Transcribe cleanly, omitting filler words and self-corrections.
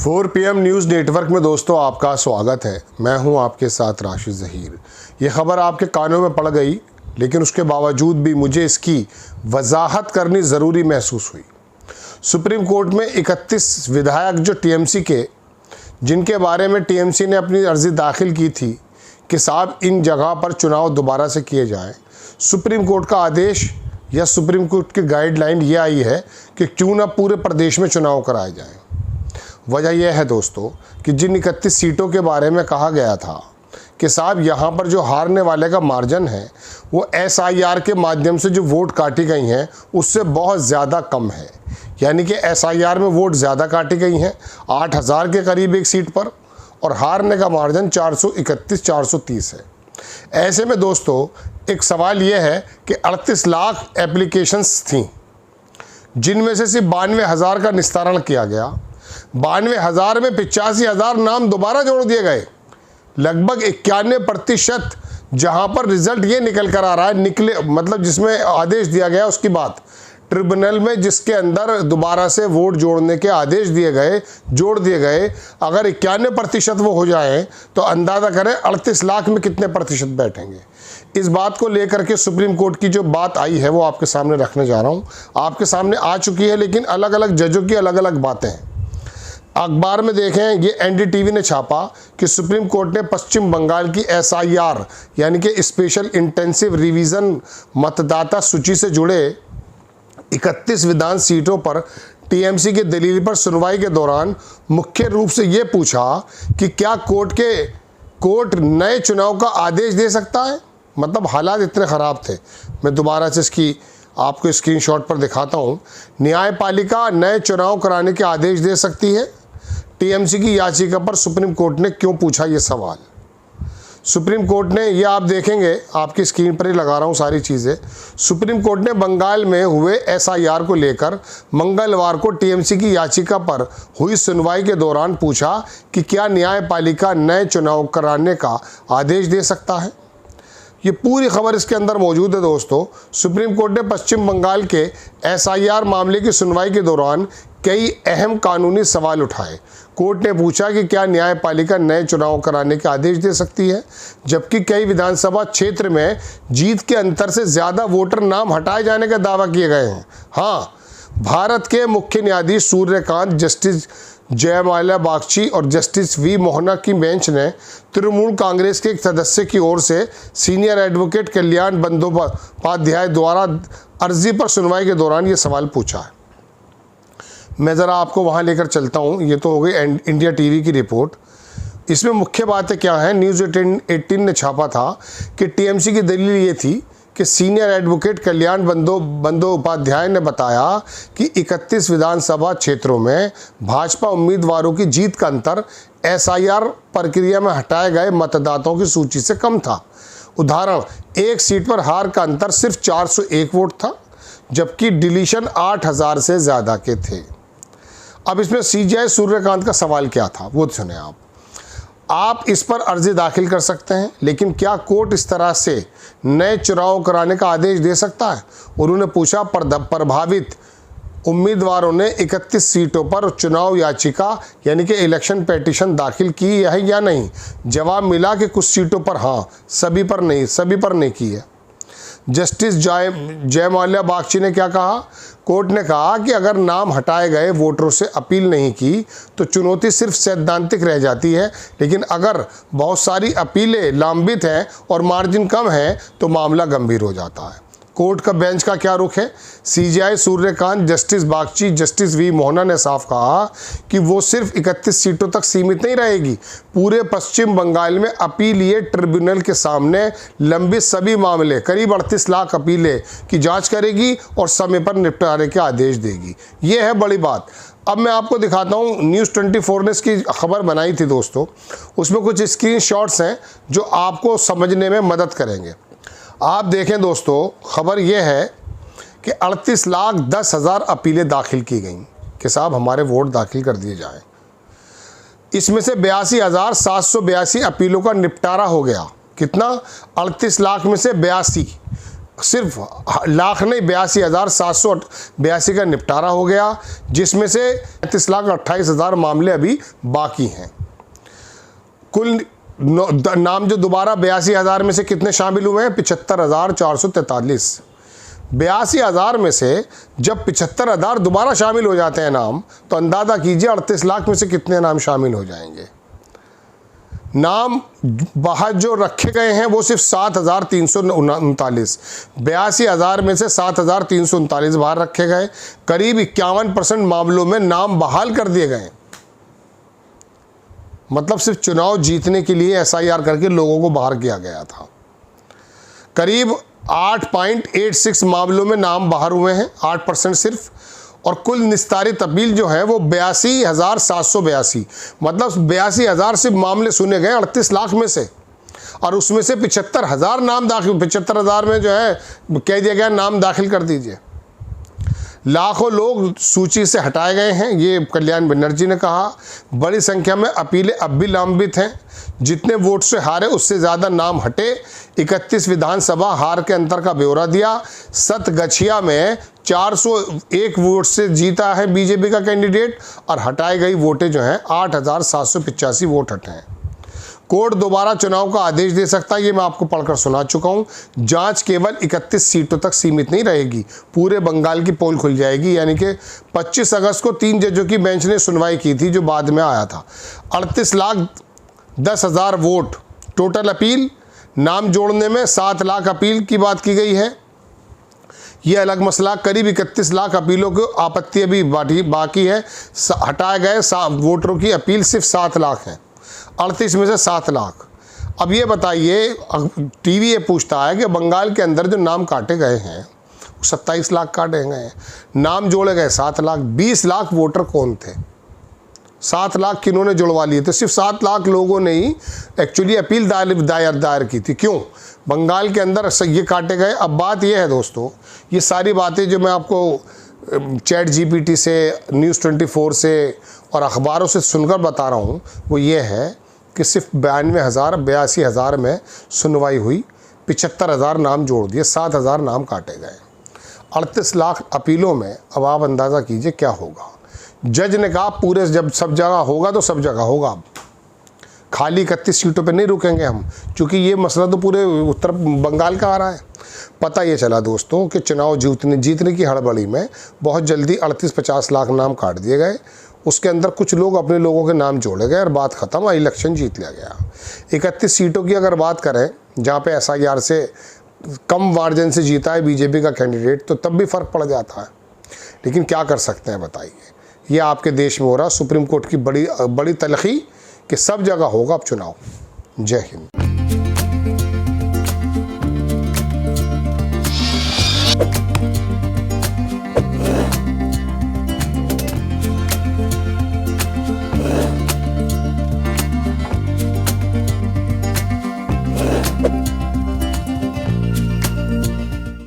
4 PM news network में दोस्तों आपका स्वागत है। मैं हूं आपके साथ राशिद ज़हीर। ये खबर आपके कानों में पड़ गई, लेकिन उसके बावजूद भी मुझे इसकी वजाहत करनी ज़रूरी महसूस हुई। सुप्रीम कोर्ट में 31 विधायक जो टीएमसी के, जिनके बारे में टीएमसी ने अपनी अर्ज़ी दाखिल की थी कि साहब इन जगह पर चुनाव दोबारा से किए जाएँ, सुप्रीम कोर्ट का आदेश या सुप्रीम कोर्ट की गाइडलाइन ये आई है कि क्यों ना पूरे प्रदेश में चुनाव कराए जाएँ। वजह यह है दोस्तों कि जिन 31 सीटों के बारे में कहा गया था कि साहब यहाँ पर जो हारने वाले का मार्जिन है वो SIR के माध्यम से जो वोट काटी गई हैं उससे बहुत ज़्यादा कम है, यानी कि SIR में वोट ज़्यादा काटी गई हैं 8000 के करीब एक सीट पर, और हारने का मार्जिन 431-430 है। ऐसे में दोस्तों एक सवाल ये है कि 38 लाख एप्लीकेशंस थीं, जिनमें से सिर्फ 92,000 का निस्तारण किया गया। 92,000 में 85,000 नाम दोबारा जोड़ दिए गए। लगभग 91% जहां पर रिजल्ट ये निकल कर आ रहा है, मतलब जिसमें आदेश दिया गया उसकी बात, ट्रिब्यूनल में जिसके अंदर दोबारा से वोट जोड़ने के आदेश जोड़ दिए गए, अगर 91% वो हो जाए तो अंदाज़ा करें 38 लाख में कितने प्रतिशत बैठेंगे। इस बात को लेकर के सुप्रीम कोर्ट की जो बात आई है वो आपके सामने रखने जा रहा हूँ। आपके सामने आ चुकी है, लेकिन अलग अलग जजों की अलग अलग बातें हैं। अखबार में देखें, ये NDTV ने छापा कि सुप्रीम कोर्ट ने पश्चिम बंगाल की SIR यानी कि स्पेशल इंटेंसिव रिवीजन मतदाता सूची से जुड़े 31 विधान सीटों पर TMC की दलील पर सुनवाई के दौरान मुख्य रूप से ये पूछा कि क्या कोर्ट नए चुनाव का आदेश दे सकता है। मतलब हालात इतने ख़राब थे। मैं दोबारा से इसकी आपको स्क्रीनशॉट पर दिखाता हूँ। न्यायपालिका नए चुनाव कराने के आदेश दे सकती है। TMC की याचिका पर सुप्रीम कोर्ट ने क्यों पूछा ये सवाल। सुप्रीम कोर्ट ने, ये आप देखेंगे, आपकी स्क्रीन पर ही लगा रहा हूँ सारी चीज़ें। सुप्रीम कोर्ट ने बंगाल में हुए SIR को लेकर मंगलवार को TMC की याचिका पर हुई सुनवाई के दौरान पूछा कि क्या न्यायपालिका नए चुनाव कराने का आदेश दे सकता है। ये पूरी खबर इसके अंदर मौजूद है दोस्तों। सुप्रीम कोर्ट ने पश्चिम बंगाल के SIR मामले की सुनवाई के दौरान कई अहम कानूनी सवाल उठाए। कोर्ट ने पूछा कि क्या न्यायपालिका नए चुनाव कराने के आदेश दे सकती है, जबकि कई विधानसभा क्षेत्र में जीत के अंतर से ज़्यादा वोटर नाम हटाए जाने का दावा किए गए हैं। हाँ, भारत के मुख्य न्यायाधीश सूर्यकांत, जस्टिस जयमाल्या बागची और जस्टिस V मोहना की बेंच ने तृणमूल कांग्रेस के एक सदस्य की ओर से सीनियर एडवोकेट कल्याण बंदोपाध्याय द्वारा अर्जी पर सुनवाई के दौरान ये सवाल पूछा है। मैं ज़रा आपको वहाँ लेकर चलता हूँ। ये तो हो गई इंडिया TV की रिपोर्ट। इसमें मुख्य बातें क्या हैं, न्यूज़ 18 ने छापा था कि TMC की दलील ये थी कि सीनियर एडवोकेट कल्याण बंदोपाध्याय ने बताया कि 31 विधानसभा क्षेत्रों में भाजपा उम्मीदवारों की जीत का अंतर SIR प्रक्रिया में हटाए गए मतदाताओं की सूची से कम था। उदाहरण, एक सीट पर हार का अंतर सिर्फ 401 वोट था, जबकि डिलीशन 8000 से ज़्यादा के थे। अब इसमें CJI सूर्यकांत का सवाल क्या था वो सुने आप इस पर अर्जी दाखिल कर सकते हैं, लेकिन क्या कोर्ट इस तरह से नए चुनाव कराने का आदेश दे सकता है। उन्होंने पूछा, प्रभावित उम्मीदवारों ने 31 सीटों पर चुनाव याचिका यानी कि इलेक्शन पेटिशन दाखिल की है या नहीं। जवाब मिला कि कुछ सीटों पर हाँ, सभी पर नहीं की है। जस्टिस जयमाल्या बागची ने क्या कहा, कोर्ट ने कहा कि अगर नाम हटाए गए वोटरों से अपील नहीं की तो चुनौती सिर्फ सैद्धांतिक रह जाती है, लेकिन अगर बहुत सारी अपीलें लंबित हैं और मार्जिन कम है तो मामला गंभीर हो जाता है। कोर्ट का बेंच का क्या रुख है। CJI Suryakant, justice Bagchi, justice V Mohana ने साफ कहा कि वो सिर्फ 31 सीटों तक सीमित नहीं रहेगी। पूरे पश्चिम बंगाल में अपीलीय ट्रिब्यूनल के सामने लंबित सभी मामले, करीब 38 लाख अपीलें की जांच करेगी और समय पर निपटारे के आदेश देगी। ये है बड़ी बात। अब मैं आपको दिखाता हूँ, न्यूज़ 24 ने इसकी खबर बनाई थी दोस्तों। उसमें कुछ स्क्रीनशॉट्स हैं जो आपको समझने में मदद करेंगे। आप देखें दोस्तों, खबर यह है कि 38,10,000 अपीलें दाखिल की गईं कि साहब हमारे वोट दाखिल कर दिए जाएं। इसमें से 82,782 अपीलों का निपटारा हो गया। कितना? 38 लाख में से 82। सिर्फ लाख नहीं 82,782 का निपटारा हो गया, जिसमें से 33,28,000 मामले अभी बाकी हैं। कुल नाम जो दोबारा 82,000 में से कितने शामिल हुए हैं? 75,443। 82,000 में से जब 75,000 दोबारा शामिल हो जाते हैं नाम, तो अंदाज़ा कीजिए 38 लाख में से कितने नाम शामिल हो जाएंगे। नाम बाहर जो रखे गए हैं वो सिर्फ 7,339। 82,000 में से 7,339 बाहर रखे गए। करीब 51% मामलों में नाम बहाल कर दिए गए। मतलब सिर्फ चुनाव जीतने के लिए SIR करके लोगों को बाहर किया गया था। करीब 8.86 मामलों में नाम बाहर हुए हैं, 8% सिर्फ। और कुल निस्तारित अपील जो है वो 82,782, मतलब 82,000 से मामले सुने गए 38 लाख में से, और उसमें से 75,000 नाम दाखिल, 75,000 में जो है कह दिया गया नाम दाखिल कर दीजिए। लाखों लोग सूची से हटाए गए हैं, ये कल्याण बनर्जी ने कहा। बड़ी संख्या में अपीलें अब भी लंबित हैं। जितने वोट से हारे उससे ज़्यादा नाम हटे। 31 विधानसभा हार के अंतर का ब्यौरा दिया। सतगछिया में 401 वोट से जीता है बीजेपी का कैंडिडेट, और हटाई गई वोटें जो हैं 8,785 वोट हटे हैं। कोर्ट दोबारा चुनाव का आदेश दे सकता है, ये मैं आपको पढ़कर सुना चुका हूँ। जांच केवल 31 सीटों तक सीमित नहीं रहेगी, पूरे बंगाल की पोल खुल जाएगी। यानी कि 25 अगस्त को 3 जजों की बेंच ने सुनवाई की थी, जो बाद में आया था। 38,10,000 वोट टोटल अपील। नाम जोड़ने में 7 लाख अपील की बात की गई है, ये अलग मसला। करीब 31 लाख अपीलों को आपत्ति अभी बाकी है। हटाए गए वोटरों की अपील सिर्फ 7 लाख है, 38 में से 7 लाख। अब ये बताइए, टीवी ये पूछता है कि बंगाल के अंदर जो नाम काटे गए हैं 27 लाख काटे गए हैं, नाम जोड़े गए 7 लाख। 20 लाख वोटर कौन थे? 7 लाख किन्होंने जुड़वा लिए थे? सिर्फ 7 लाख लोगों ने ही एक्चुअली अपील दायर की थी। क्यों? बंगाल के अंदर ये काटे गए। अब बात ये है दोस्तों, ये सारी बातें जो मैं आपको चैट GPT से, न्यूज़ 24 से और अखबारों से सुनकर बता रहा हूँ, वो ये है कि सिर्फ 82,000 में सुनवाई हुई। 75,000 नाम जोड़ दिए, 7,000 नाम काटे गए। 38 लाख अपीलों में अब आप अंदाज़ा कीजिए क्या होगा। जज ने कहा पूरे जब सब जगह होगा तो सब जगह होगा। अब खाली 31 सीटों पे नहीं रुकेंगे हम, क्योंकि ये मसला तो पूरे उत्तर बंगाल का आ रहा है। पता ये चला दोस्तों कि चुनाव जीतने की हड़बड़ी में बहुत जल्दी 38-50 लाख नाम काट दिए गए। उसके अंदर कुछ लोग अपने लोगों के नाम जोड़े गए और बात ख़त्म, और इलेक्शन जीत लिया गया। 31 सीटों की अगर बात करें जहाँ पे SIR से कम मार्जिन से जीता है बीजेपी का कैंडिडेट, तो तब भी फ़र्क पड़ जाता है। लेकिन क्या कर सकते हैं बताइए, ये आपके देश में हो रहा। सुप्रीम कोर्ट की बड़ी तलखी कि सब जगह होगा अब चुनाव। जय हिंद।